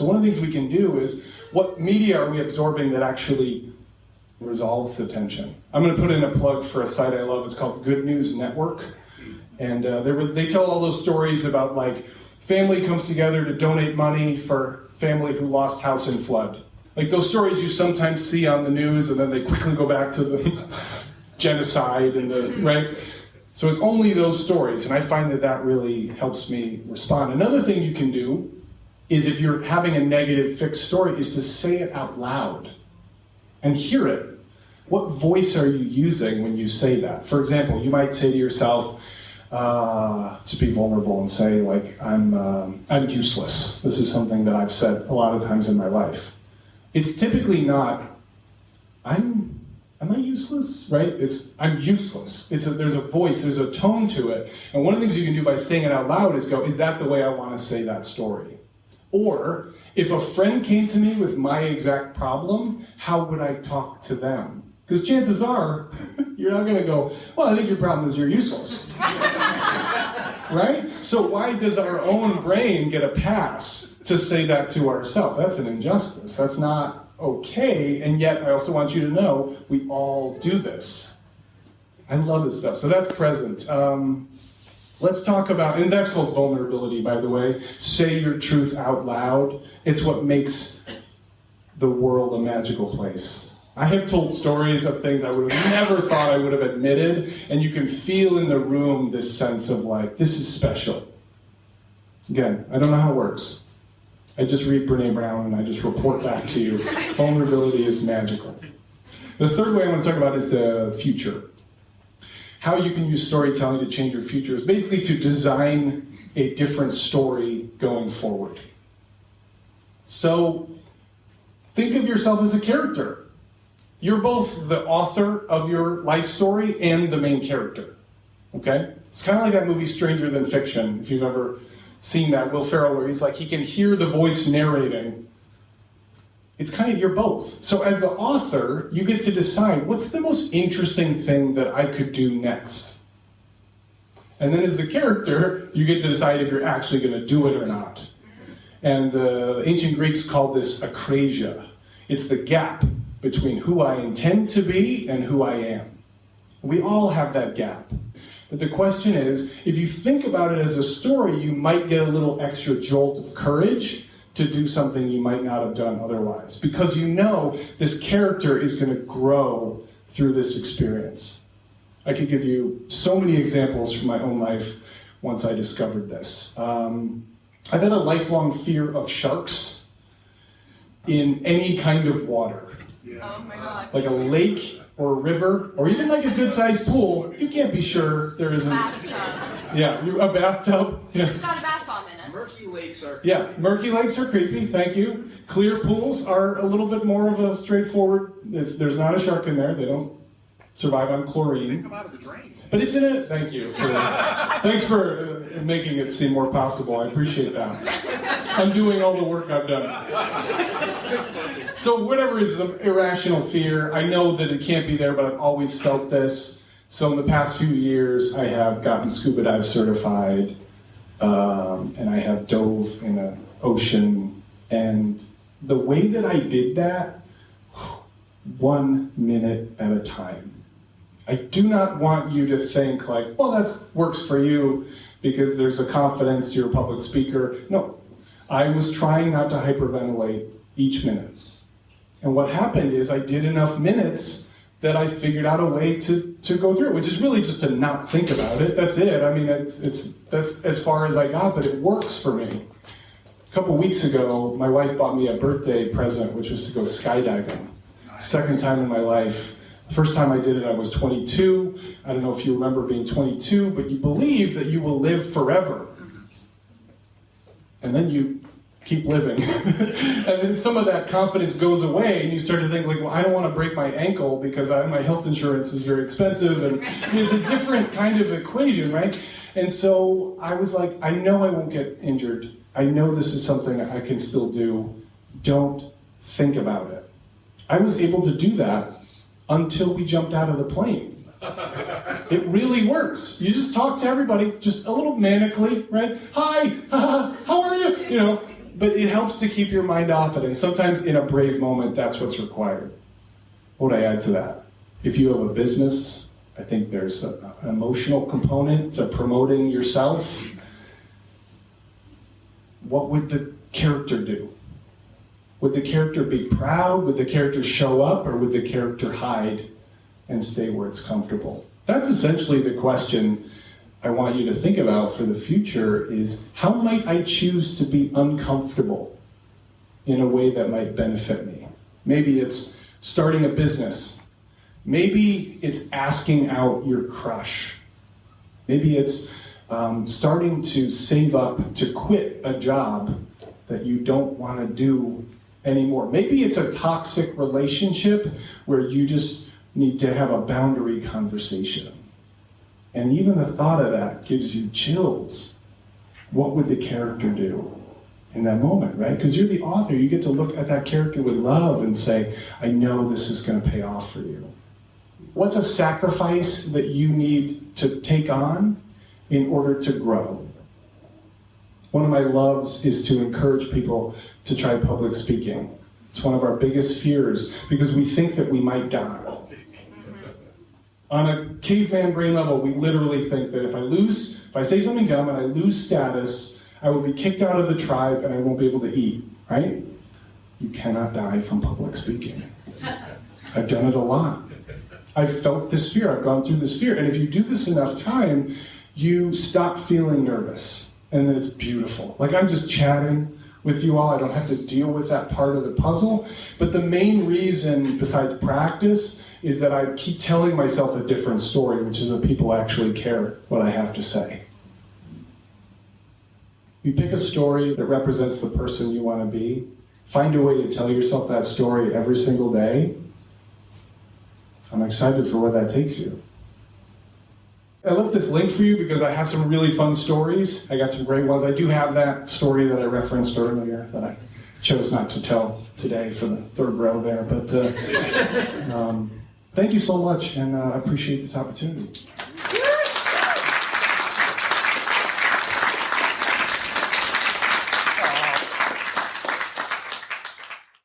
So one of the things we can do is, what media are we absorbing that actually resolves the tension? I'm going to put in a plug for a site I love. It's called Good News Network. And they tell all those stories about, like, family comes together to donate money for family who lost house in flood. Like those stories you sometimes see on the news, and then they quickly go back to the genocide and the, right? So it's only those stories, and I find that that really helps me respond. Another thing you can do is, if you're having a negative fixed story, is to say it out loud and hear it. What voice are you using when you say that? For example, you might say to yourself, to be vulnerable and say, like, I'm useless. This is something that I've said a lot of times in my life. It's typically not, am I useless, right? It's, I'm useless. There's a voice, there's a tone to it. And one of the things you can do by saying it out loud is go, is that the way I want to say that story? Or, if a friend came to me with my exact problem, how would I talk to them? Because chances are, you're not going to go, well, I think your problem is you're useless. Right? So why does our own brain get a pass to say that to ourselves? That's an injustice. That's not okay. And yet, I also want you to know, we all do this. I love this stuff. So that's present. Let's talk about, and that's called vulnerability, by the way. Say your truth out loud. It's what makes the world a magical place. I have told stories of things I would have never thought I would have admitted, and you can feel in the room this sense of, like, this is special. Again, I don't know how it works. I just read Brene Brown and I just report back to you. Vulnerability is magical. The third way I want to talk about is the future. How you can use storytelling to change your future is basically to design a different story going forward. So, think of yourself as a character. You're both the author of your life story and the main character, okay? It's kind of like that movie Stranger Than Fiction, if you've ever seen that, Will Ferrell, where he's like, he can hear the voice narrating. It's kind of, you're both. So as the author, you get to decide, what's the most interesting thing that I could do next? And then as the character, you get to decide if you're actually going to do it or not. And the ancient Greeks called this akrasia. It's the gap between who I intend to be and who I am. We all have that gap. But the question is, if you think about it as a story, you might get a little extra jolt of courage to do something you might not have done otherwise. Because you know this character is going to grow through this experience. I could give you so many examples from my own life once I discovered this. I've had a lifelong fear of sharks in any kind of water. Yeah. Oh my God. Like a lake or a river, or even like a good-sized pool, you can't be sure there isn't. Bathtub. Yeah, a bathtub. Yeah. It's got a bath bomb in it. Murky lakes are. Yeah, murky lakes are creepy. Thank you. Clear pools are a little bit more of a straightforward. There's not a shark in there. They don't survive on They chlorine. come out of the drain. But it's in a. Thank you. Thanks for making it seem more possible. I appreciate that. I'm doing all the work I've done. So whatever is an irrational fear, I know that it can't be there, but I've always felt this. So in the past few years, I have gotten scuba dive certified, and I have dove in an ocean. And the way that I did that, 1 minute at a time. I do not want you to think like, well, that works for you because there's a confidence, you're a public speaker. No, I was trying not to hyperventilate each minute. And what happened is I did enough minutes that I figured out a way to go through it, which is really just to not think about it. That's it. I mean, that's as far as I got, but it works for me. A couple weeks ago, my wife bought me a birthday present, which was to go skydiving. Second time in my life. First time I did it, I was 22. I don't know if you remember being 22, but you believe that you will live forever. And then you keep living. And then some of that confidence goes away, and you start to think, like, well, I don't want to break my ankle because my health insurance is very expensive. And I mean, it's a different kind of equation, right? And so I was like, I know I won't get injured. I know this is something I can still do. Don't think about it. I was able to do that until we jumped out of the plane. It really works. You just talk to everybody, just a little manically, right? Hi, how are you? You know, But it helps to keep your mind off it, and sometimes in a brave moment, that's what's required. What would I add to that? If you have a business, I think there's an emotional component to promoting yourself. What would the character do? Would the character be proud? Would the character show up? Or would the character hide and stay where it's comfortable? That's essentially the question I want you to think about for the future is, how might I choose to be uncomfortable in a way that might benefit me? Maybe it's starting a business. Maybe it's asking out your crush. Maybe it's starting to save up to quit a job that you don't want to do anymore. Maybe it's a toxic relationship where you just need to have a boundary conversation. And even the thought of that gives you chills. What would the character do in that moment, right? Because you're the author. You get to look at that character with love and say, I know this is going to pay off for you. What's a sacrifice that you need to take on in order to grow? One of my loves is to encourage people to try public speaking. It's one of our biggest fears because we think that we might die. On a caveman brain level, we literally think that if I say something dumb and I lose status, I will be kicked out of the tribe and I won't be able to eat, right? You cannot die from public speaking. I've done it a lot. I've felt this fear, I've gone through this fear. And if you do this enough time, you stop feeling nervous. And then it's beautiful. Like I'm just chatting with you all, I don't have to deal with that part of the puzzle. But the main reason, besides practice, is that I keep telling myself a different story, which is that people actually care what I have to say. You pick a story that represents the person you want to be, find a way to tell yourself that story every single day. I'm excited for where that takes you. I left this link for you because I have some really fun stories. I got some great ones. I do have that story that I referenced earlier that I chose not to tell today for the third row there. But thank you so much, and I appreciate this opportunity.